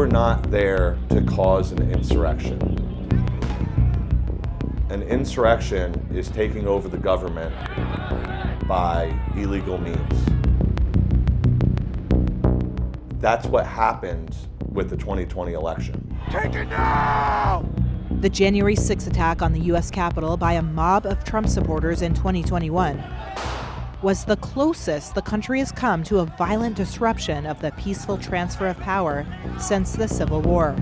were not there to cause an insurrection. An insurrection is taking over the government by illegal means. That's what happened with the 2020 election. Take it now! The January 6th attack on the U.S. Capitol by a mob of Trump supporters in 2021 was the closest the country has come to a violent disruption of the peaceful transfer of power since the Civil War.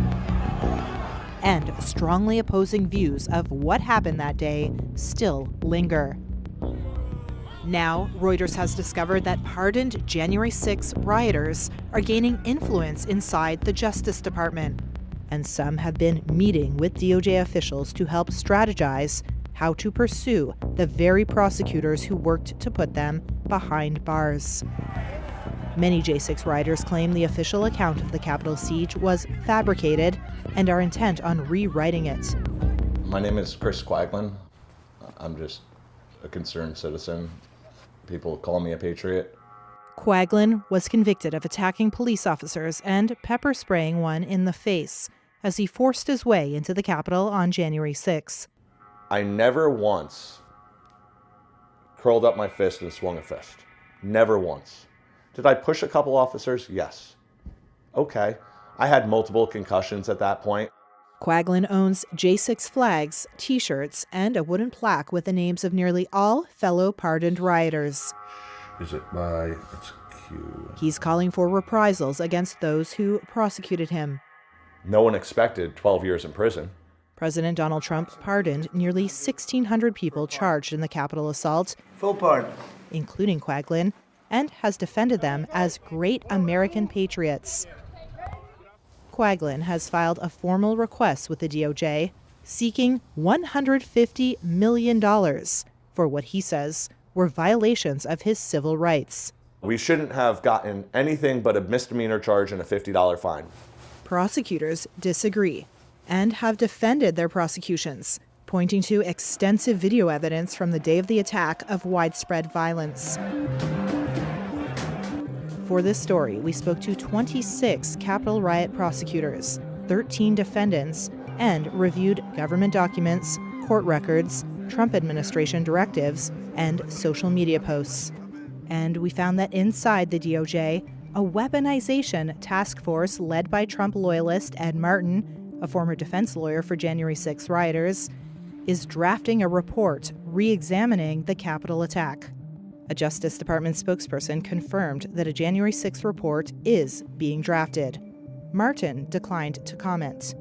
And strongly opposing views of what happened that day still linger. Now, Reuters has discovered that pardoned January 6 rioters are gaining influence inside the Justice Department. And some have been meeting with DOJ officials to help strategize how to pursue the very prosecutors who worked to put them behind bars. Many J6 rioters claim the official account of the Capitol siege was fabricated and are intent on rewriting it. My name is Chris Quaglin. I'm just a concerned citizen. People call me a patriot. Quaglin was convicted of attacking police officers and pepper spraying one in the face as he forced his way into the Capitol on January 6. I never once curled up my fist and swung a fist. Never once. Did I push a couple officers? Yes. Okay. I had multiple concussions at that point. Quaglin owns J6 flags, T-shirts, and a wooden plaque with the names of nearly all fellow pardoned rioters. Is it by, it's Q. He's calling for reprisals against those who prosecuted him. No one expected 12 years in prison. President Donald Trump pardoned nearly 1,600 people charged in the Capitol assault, Full pardon. including Quaglin, and has defended them as great American patriots. Quaglin has filed a formal request with the DOJ seeking $150 million for what he says were violations of his civil rights. We shouldn't have gotten anything but a misdemeanor charge and a $50 fine. Prosecutors disagree and have defended their prosecutions, pointing to extensive video evidence from the day of the attack of widespread violence. For this story, we spoke to 26 Capitol riot prosecutors, 13 defendants, and reviewed government documents, court records, Trump administration directives, and social media posts. And we found that inside the DOJ, a weaponization task force led by Trump loyalist Ed Martin, a former defense lawyer for January 6 rioters, is drafting a report re-examining the Capitol attack. A Justice Department spokesperson confirmed that a January 6 report is being drafted. Martin declined to comment.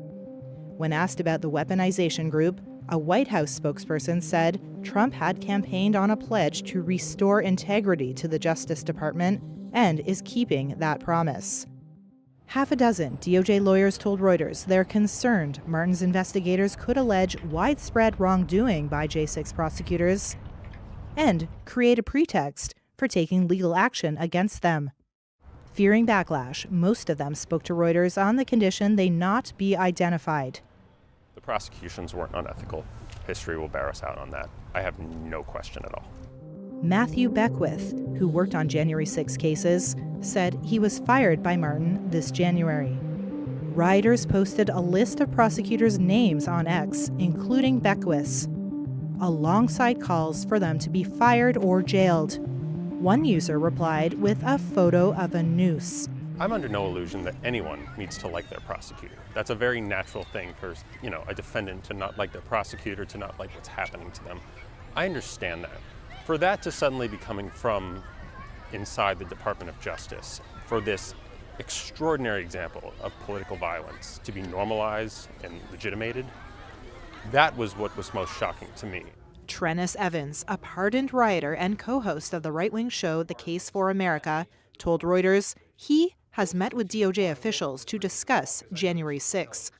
When asked about the weaponization group, a White House spokesperson said Trump had campaigned on a pledge to restore integrity to the Justice Department and is keeping that promise. Half a dozen DOJ lawyers told Reuters they're concerned Martin's investigators could allege widespread wrongdoing by J6 prosecutors and create a pretext for taking legal action against them. Fearing backlash, most of them spoke to Reuters on the condition they not be identified. The prosecutions weren't unethical. History will bear us out on that. I have no question at all. Matthew Beckwith, who worked on January 6 cases, said he was fired by Martin this January. Rioters posted a list of prosecutors' names on X, including Beckwith's, alongside calls for them to be fired or jailed. One user replied with a photo of a noose. I'm under no illusion that anyone needs to like their prosecutor. That's a very natural thing for, a defendant to not like their prosecutor, to not like what's happening to them. I understand that. For that to suddenly be coming from inside the Department of Justice, for this extraordinary example of political violence to be normalized and legitimated, that was what was most shocking to me. Trennis Evans, a pardoned rioter and co-host of the right-wing show The Case for America, told Reuters he has met with DOJ officials to discuss January 6.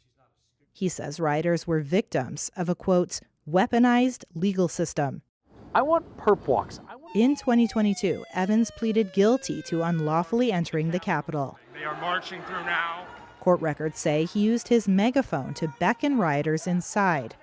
He says rioters were victims of a, quote, weaponized legal system. I want perp walks. In 2022, Evans pleaded guilty to unlawfully entering the Capitol. They are marching through now. Court records say he used his megaphone to beckon rioters inside.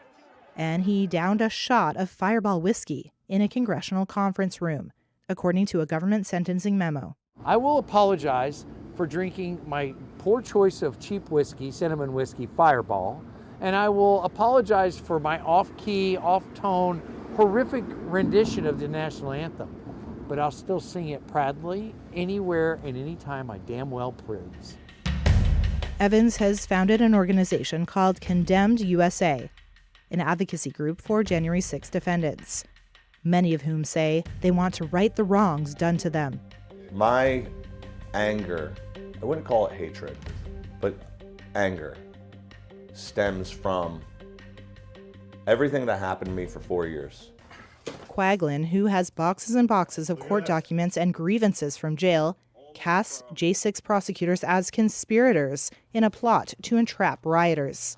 And he downed a shot of Fireball whiskey in a congressional conference room, according to a government sentencing memo. I will apologize for drinking my poor choice of cheap whiskey, cinnamon whiskey, Fireball, and I will apologize for my off-key, off-tone, horrific rendition of the national anthem. But I'll still sing it proudly, anywhere and anytime I damn well please. Evans has founded an organization called Condemned USA, an advocacy group for January 6 defendants, many of whom say they want to right the wrongs done to them. My anger, I wouldn't call it hatred, but anger, stems from everything that happened to me for 4 years. Quaglin, who has boxes and boxes of court documents and grievances from jail, casts J6 prosecutors as conspirators in a plot to entrap rioters.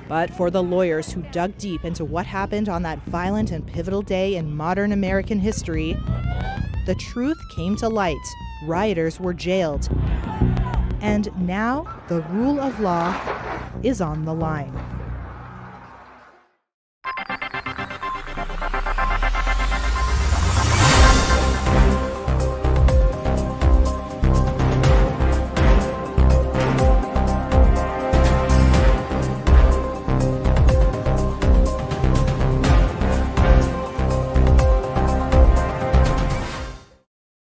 But for the lawyers who dug deep into what happened on that violent and pivotal day in modern American history, the truth came to light. Rioters were jailed. And now the rule of law is on the line.